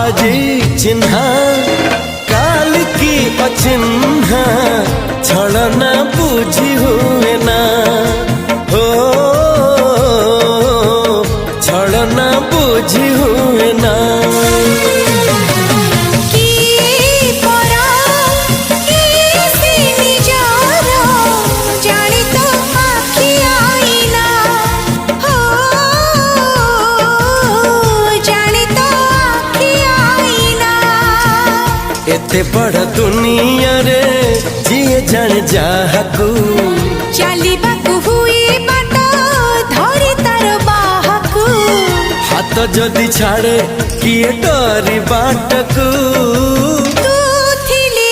आजी चिन्हा काल की अचिन्हा छलना बुझी हुए ना हो छलना बुझी हुए ना एते बड़ दुनिया रे जिए जान जाहकू चलिबाकू हुई बाट धरी तार बाहकू हाथ जदि छाड़े किए डरी बाटकू तू थिली